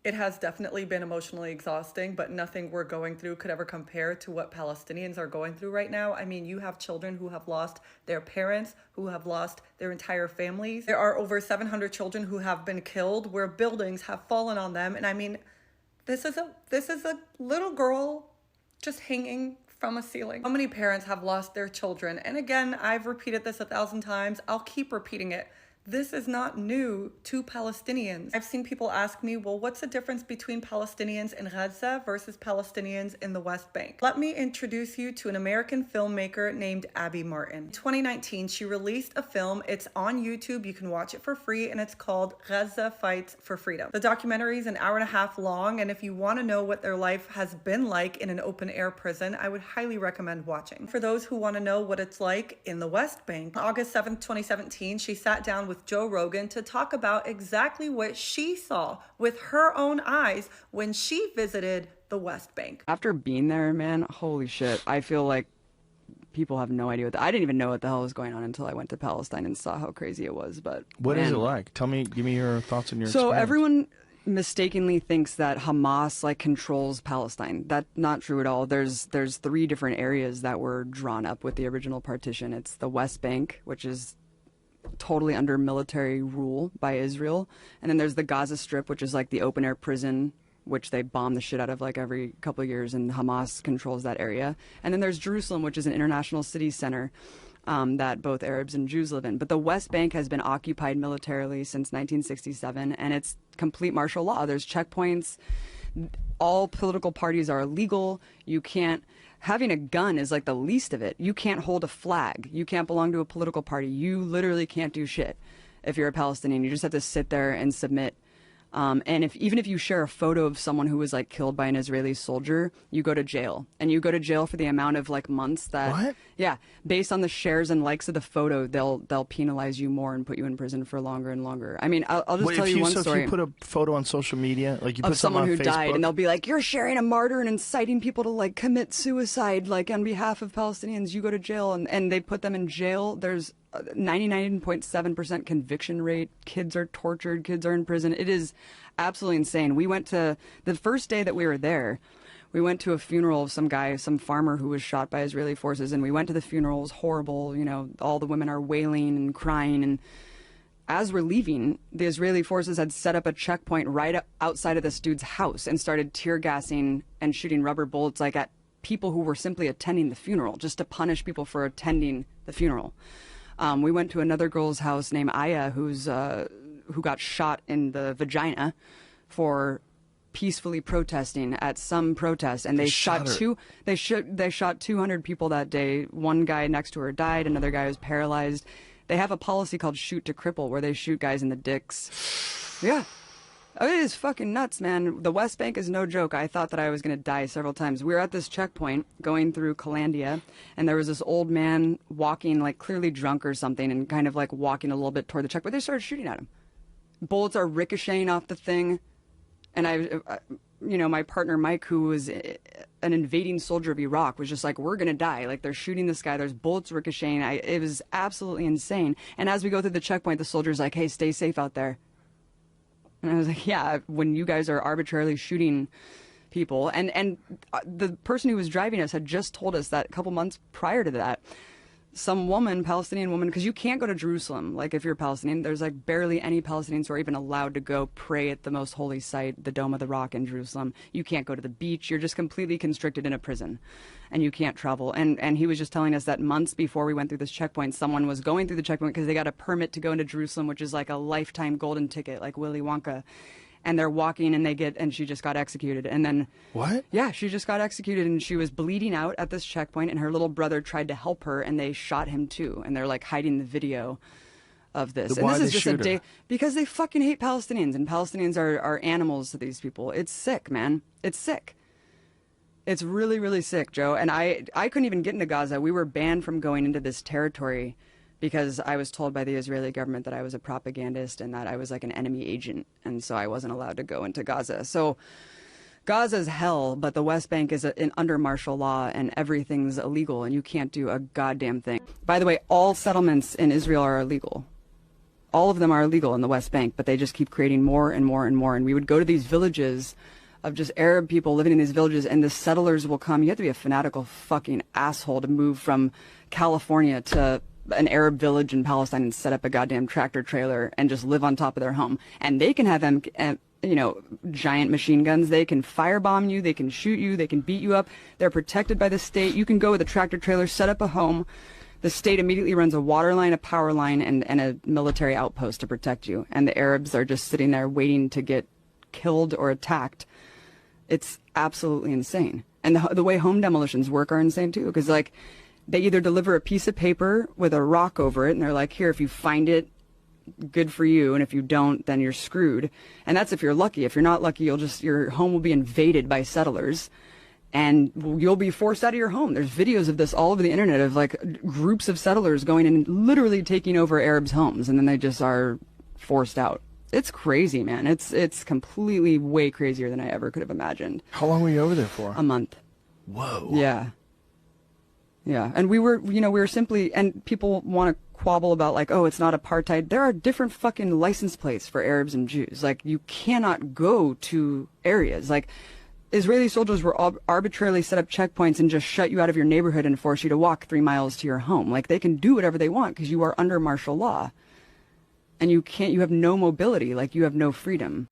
It has definitely been emotionally exhausting, but nothing we're going through could ever compare to what Palestinians are going through right now. I mean, you have children who have lost their parents, who have lost their entire families. There are over 700 children who have been killed, where buildings have fallen on them. And I mean, this is a little girl just hanging from a ceiling. So many parents have lost their children. And again, I've repeated this 1,000 times. I'll keep repeating it. This is not new to Palestinians. I've seen people ask me, well, what's the difference between Palestinians in Gaza versus Palestinians in the West Bank? Let me introduce you to an American filmmaker named Abby Martin. In 2019, she released a film. It's on YouTube. You can watch it for free, and it's called Gaza Fights for Freedom. The documentary is an hour and a half long, and if you want to know what their life has been like in an open-air prison, I would highly recommend watching. For those who want to know what it's like in the West Bank, on August 7th, 2017, she sat down with Joe Rogan to talk about exactly what she saw with her own eyes when she visited the West Bank. After being there, man, holy shit, I feel like people have no idea I didn't even know what the hell was going on until I went to Palestine and saw how crazy it was. But what is it like? Tell me, give me your thoughts and your So experience. Everyone mistakenly thinks that Hamas like controls Palestine. That's not true at all. There's 3 different areas that were drawn up with the original partition. It's the West Bank, which is totally under military rule by Israel, and then there's the Gaza Strip, which is like the open air prison, which they bomb the shit out of like every couple of years, and Hamas controls that area. And then there's Jerusalem, which is an international city center that both Arabs and Jews live in. But the West Bank has been occupied militarily since 1967, and it's complete martial law. There's checkpoints. All political parties are illegal. You can't. Having a gun is like the least of it. You can't hold a flag. You can't belong to a political party. You literally can't do shit if you're a Palestinian. You just have to sit there and submit. And even if you share a photo of someone who was like killed by an Israeli soldier, you go to jail, and you go to jail for the amount of like months that. What? Yeah, based on the shares and likes of the photo, they'll penalize you more and put you in prison for longer and longer. I mean, I'll just tell you one story. If you put a photo on social media, like you put of someone who on Facebook, died, and they'll be like, "You're sharing a martyr and inciting people to like commit suicide, like on behalf of Palestinians. You go to jail," and they put them in jail. There's 99.7% conviction rate. Kids are tortured. Kids are in prison. It is absolutely insane. We went to the first day that we were there. We went to a funeral of some guy, some farmer who was shot by Israeli forces, and we went to the funeral. It was horrible. You know, all the women are wailing and crying. And as we're leaving, the Israeli forces had set up a checkpoint right outside of this dude's house and started tear gassing and shooting rubber bullets like at people who were simply attending the funeral, just to punish people for attending the funeral. We went to another girl's house named Aya, who got shot in the vagina for peacefully protesting at some protest, and they shot 200 people that day. One guy next to her died, another guy was paralyzed. They have a policy called shoot to cripple, where they shoot guys in the dicks. Yeah. Oh, it is fucking nuts, man. The West Bank is no joke. I thought that I was going to die several times. We were at this checkpoint going through Calandia, and there was this old man walking, like clearly drunk or something, and kind of like walking a little bit toward the checkpoint. They started shooting at him. Bullets are ricocheting off the thing. And my partner Mike, who was an invading soldier of Iraq, was just like, we're going to die. Like, they're shooting this guy. There's bullets ricocheting. It was absolutely insane. And as we go through the checkpoint, the soldier's like, hey, stay safe out there. And I was like, yeah, when you guys are arbitrarily shooting people. And the person who was driving us had just told us that a couple months prior to that, some woman, Palestinian woman, because you can't go to Jerusalem. Like, if you're Palestinian, there's like barely any Palestinians who are even allowed to go pray at the most holy site, the Dome of the Rock in Jerusalem. You can't go to the beach. You're just completely constricted in a prison, and you can't travel. And he was just telling us that months before we went through this checkpoint, someone was going through the checkpoint because they got a permit to go into Jerusalem, which is like a lifetime golden ticket, like Willy Wonka. And they're walking, and she just got executed. And then what? Yeah, she just got executed, and she was bleeding out at this checkpoint, and her little brother tried to help her, and they shot him too. And they're like hiding the video of this. Why and this is they just a shoot day her? because they fucking hate Palestinians, and Palestinians are animals to these people. It's sick, man. It's sick. It's really, really sick, Joe. And I couldn't even get into Gaza. We were banned from going into this territory because I was told by the Israeli government that I was a propagandist and that I was like an enemy agent, and so I wasn't allowed to go into Gaza. So Gaza's hell, but the West Bank is under martial law, and everything's illegal, and you can't do a goddamn thing. By the way, all settlements in Israel are illegal. all of them are illegal in the West Bank, but they just keep creating more and more and more. And we would go to these villages of just Arab people living in these villages, and the settlers will come. You have to be a fanatical fucking asshole to move from California to an Arab village in Palestine and set up a goddamn tractor trailer and just live on top of their home. And they can have giant machine guns. They can firebomb you. They can shoot you. They can beat you up. They're protected by the state. You can go with a tractor trailer, set up a home. The state immediately runs a water line, a power line, and a military outpost to protect you. And the Arabs are just sitting there waiting to get killed or attacked. It's absolutely insane. And the way home demolitions work are insane too, because like they either deliver a piece of paper with a rock over it, and they're like, here, if you find it, good for you, and if you don't, then you're screwed. And that's if you're lucky. If you're not lucky, your home will be invaded by settlers, and you'll be forced out of your home. There's videos of this all over the internet of like groups of settlers going and literally taking over Arabs' homes, and then they just are forced out. It's crazy, man. It's completely way crazier than I ever could have imagined. How long were you over there for? A month. Whoa. Yeah. Yeah. And we were simply, and people want to quabble about like, oh, it's not apartheid. There are different fucking license plates for Arabs and Jews. Like, you cannot go to areas. Like, Israeli soldiers were arbitrarily set up checkpoints and just shut you out of your neighborhood and force you to walk 3 miles to your home. Like, they can do whatever they want because you are under martial law. And you have no mobility, like you have no freedom.